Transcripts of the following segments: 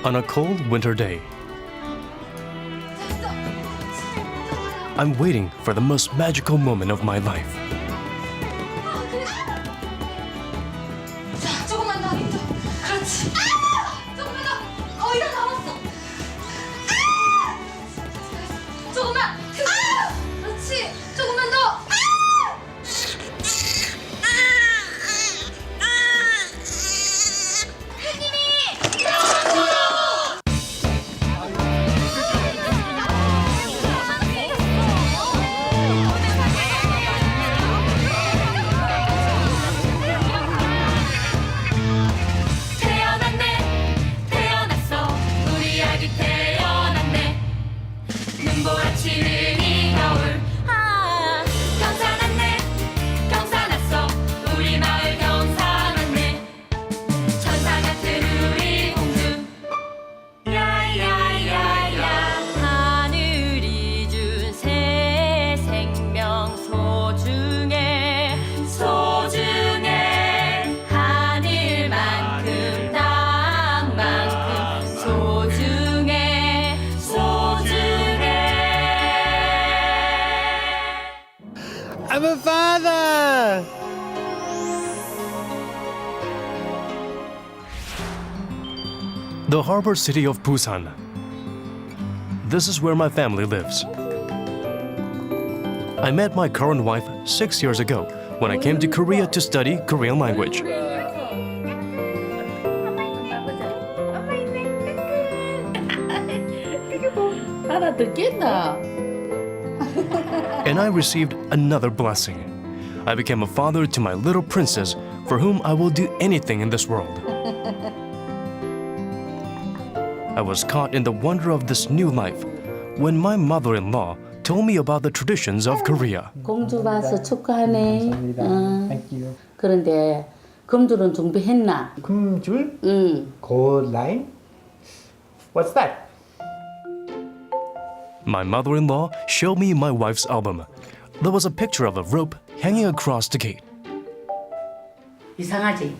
On a cold winter day, I'm waiting for the most magical moment of my life. 자, 조금만 더. 그렇지. 조금만 더. 이런 나왔어. 조금만. 그렇지. 조금만 더. I'm a father! The harbor city of Busan. This is where my family lives. I met my current wife 6 years ago when I came to Korea to study Korean language. And I received another blessing. I became a father to my little princess, for whom I will do anything in this world. I was caught in the wonder of this new life when my mother-in-law told me about the traditions of Korea. 공주 봐서 축하하네. Thank you. 그런데 금줄은 준비했나? Geumjul? 응. Gold line? What's that? My mother-in-law showed me my wife's album. There was a picture of a rope hanging across the gate. 이상하지?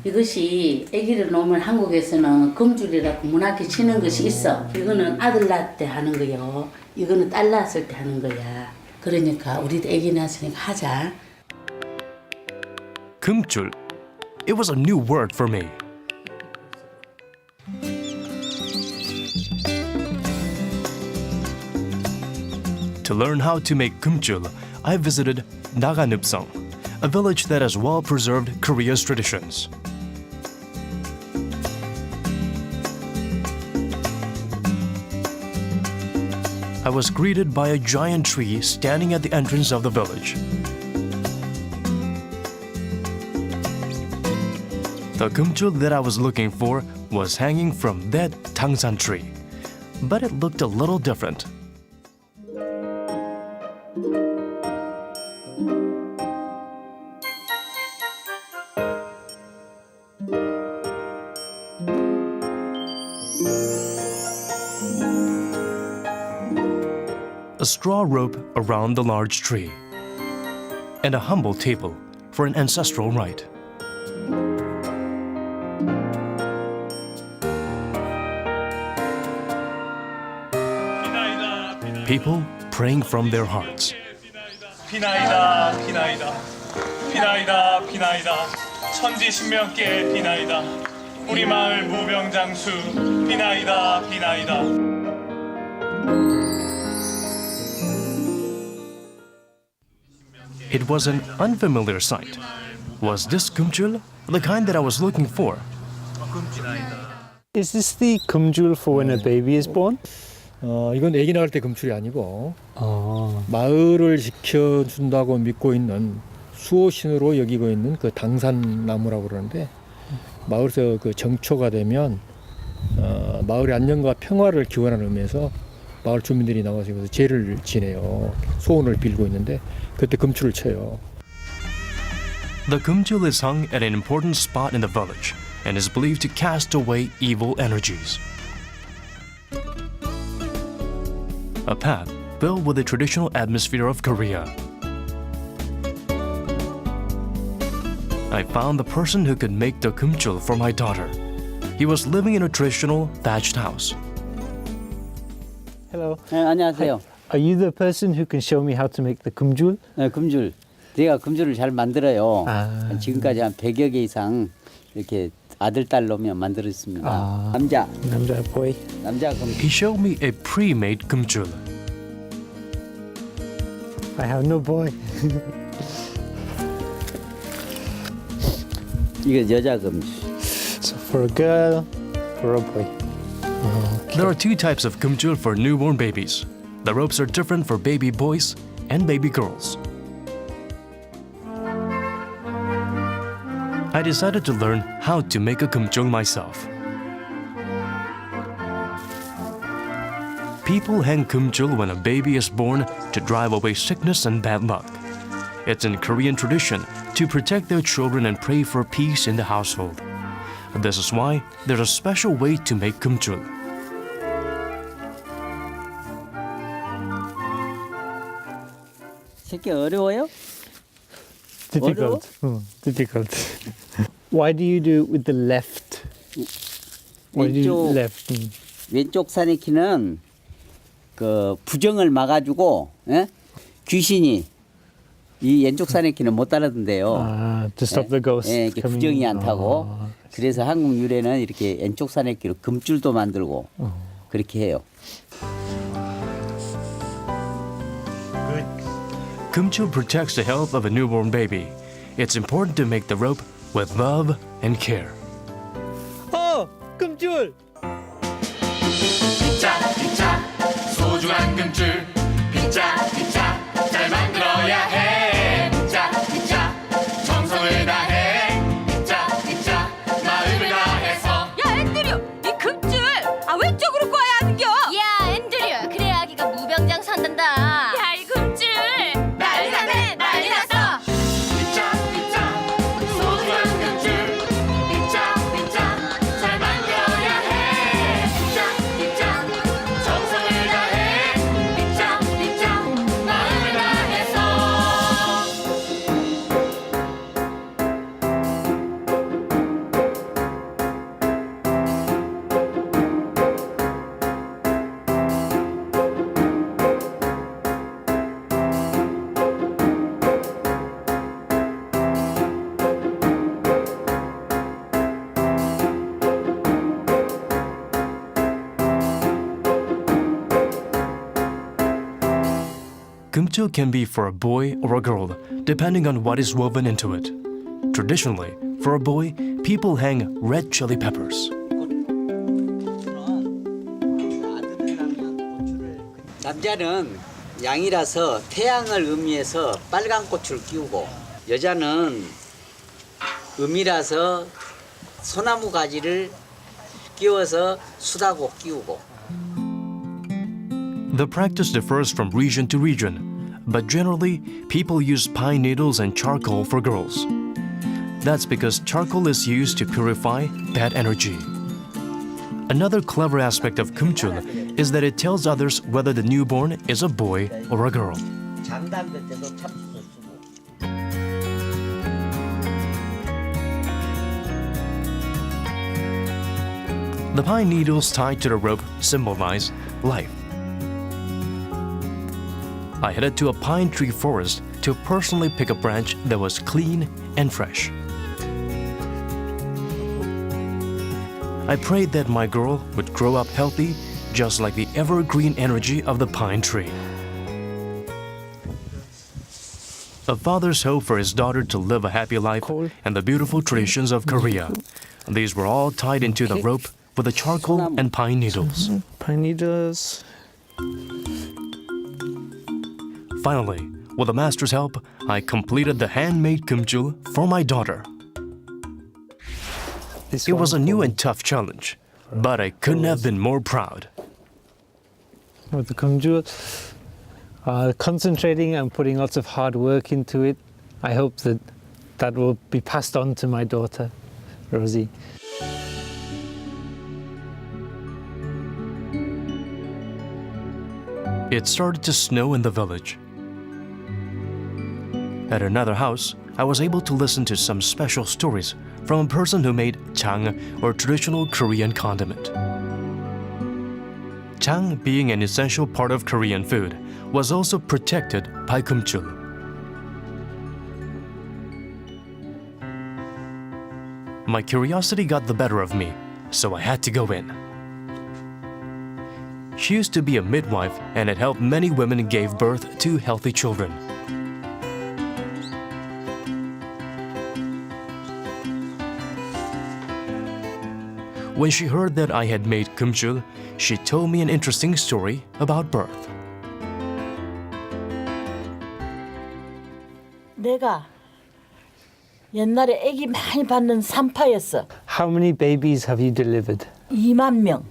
이것이 아기를 놓으면 한국에서는 금줄이라고 문학에 치는 것이 있어. 이거는 아들 낳을 때 하는 거요. 이거는 딸 낳았을 때 하는 거야. 그러니까 우리도 아기 낳았으니까 하자. Geumjul. It was a new word for me. To learn how to make Geumjul, I visited Naganupsong, a village that has well-preserved Korea's traditions. I was greeted by a giant tree standing at the entrance of the village. The Geumjul that I was looking for was hanging from that tangsan tree, but it looked a little different. A straw rope around the large tree, and a humble table for an ancestral rite. People praying from their hearts. 비나이다 비나이다 비나이다 비나이다 천지신명께 비나이다 우리 마을 무병장수 비나이다 비나이다. It was an unfamiliar sight. Was this Geumjul the kind that I was looking for? Is this the Geumjul for when a baby is born? 이건 아기 낳을 때 금줄이 아니고 마을을 지켜준다고 믿고 있는 수호신으로 여기고 있는 그 당산나무라고 그러는데 마을에서 그 정초가 되면 마을의 안녕과 평화를 기원하는 의미에서 마을 주민들이 나와서 여기서 제를 지내요. 소원을 빌고 있는데 그때 금줄을 쳐요. The Geumjul is hung at an important spot in the village and is believed to cast away evil energies. A path filled with the traditional atmosphere of Korea. I found the person who could make the Geumjul for my daughter. He was living in a traditional thatched house. Hello. 네, 안녕하세요. Are you the person who can show me how to make the geumjul? 네, 금줄. 제가 금줄을 잘 만들어요. 아. 지금까지 한 100여 개 이상 이렇게 아들, 딸 놓으면 만들었습니다. 남자 boy. 금줄. He showed me a pre-made Geumjul. I have no boy. 이거 여자 금줄. So for a girl, for a boy. There are two types of Geumjul for newborn babies. The ropes are different for baby boys and baby girls. I decided to learn how to make a Geumjul myself. People hang Geumjul when a baby is born to drive away sickness and bad luck. It's in Korean tradition to protect their children and pray for peace in the household. This is why there's a special way to make Geumjul. 새끼 어려워요? Difficult. Difficult. Why do you do it with the left? Why do you 왼쪽 left? 왼쪽 사내키는 그 부정을 막아주고 귀신이 이 왼쪽 사내키는 못 따라든대요. To stop the ghosts 예, 이렇게 coming. 부정이 안 타고 그래서 한국 유래는 이렇게 왼쪽 사내키로 금줄도 만들고 그렇게 해요. Geumjul protects the health of a newborn baby. It's important to make the rope with love and care. Geumjul. 소중한 금줄 빗자 잘 만들어야 해 빗자 정성을 다해 빗자 마음을 다해서 야 앤드류 이 금줄 왼쪽으로 꺼야 하는겨. 야 앤드류 그래야 아기가 무병장 선단다. 야 이 금줄 난리 났네 난리 났어. 빗자 소중한 금줄 빗자 잘 만들어야 해 빗자 정성을 다해 빗자 마음을 다해서 Geumjul can be for a boy or a girl, depending on what is woven into it. Traditionally, for a boy, people hang red chili peppers. 남자는 양이라서 태양을 의미해서 빨간 꽃을 끼우고 여자는 음이라서 소나무 가지를 끼워서 수다고 끼우고 The practice differs from region to region, but generally, people use pine needles and charcoal for girls. That's because charcoal is used to purify bad energy. Another clever aspect of Geumjul is that it tells others whether the newborn is a boy or a girl. 장담될 때도 참수도 쓰고 The pine needles tied to the rope symbolize life. I headed to a pine tree forest to personally pick a branch that was clean and fresh. I prayed that my girl would grow up healthy, just like the evergreen energy of the pine tree. A father's hope for his daughter to live a happy life and the beautiful traditions of Korea. These were all tied into the rope with the charcoal and pine needles. Pine needles. Finally, with the master's help, I completed the handmade Geumjul for my daughter. It was a new and tough challenge, but I couldn't have been more proud. With the geumjul, concentrating and putting lots of hard work into it. I hope that that will be passed on to my daughter, Rosie. It started to snow in the village. At another house, I was able to listen to some special stories from a person who made chang, or traditional Korean condiment. Chang, being an essential part of Korean food, was also protected by Geumjul. My curiosity got the better of me, so I had to go in. She used to be a midwife and had helped many women give birth to healthy children. When she heard that I had made Geumjul, she told me an interesting story about birth. 내가 옛날에 아기 많이 받는 산파였어. How many babies have you delivered? 2만 명.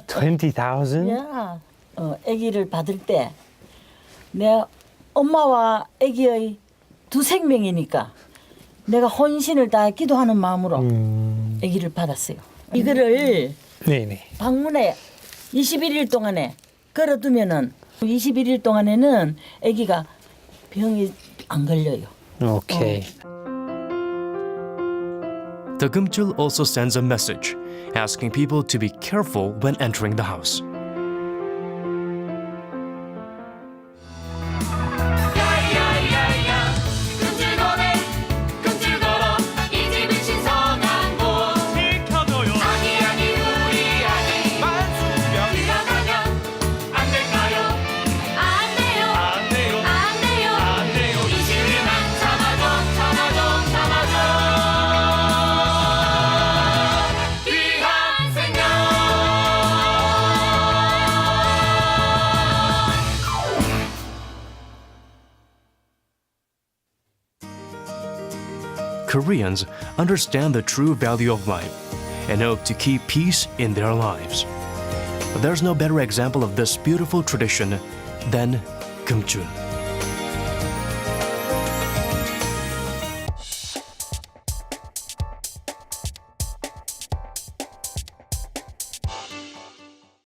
20,000? 야, 아기를 받을 때 내 엄마와 아기의 두 생명이니까 내가 혼신을 다 기도하는 마음으로 아기를 받았어요. 이거를 네네. 방문에 21일 동안에 걸어두면은 21일 동안에는 아기가 병이 안 걸려요. Okay. The Geumjul also sends a message, asking people to be careful when entering the house. 야야야야 금줄 거네 금줄 걸어 이 집은 신성한 곳 지켜줘요 아기 아기 우리 아기 만수병 들어가면 안 될까요 안 돼요 안 돼요 안 돼요 안 돼요 20일만 참아줘 참아줘 참아줘 귀한 생명 Koreans understand the true value of life and hope to keep peace in their lives. There's no better example of this beautiful tradition than Geumjul.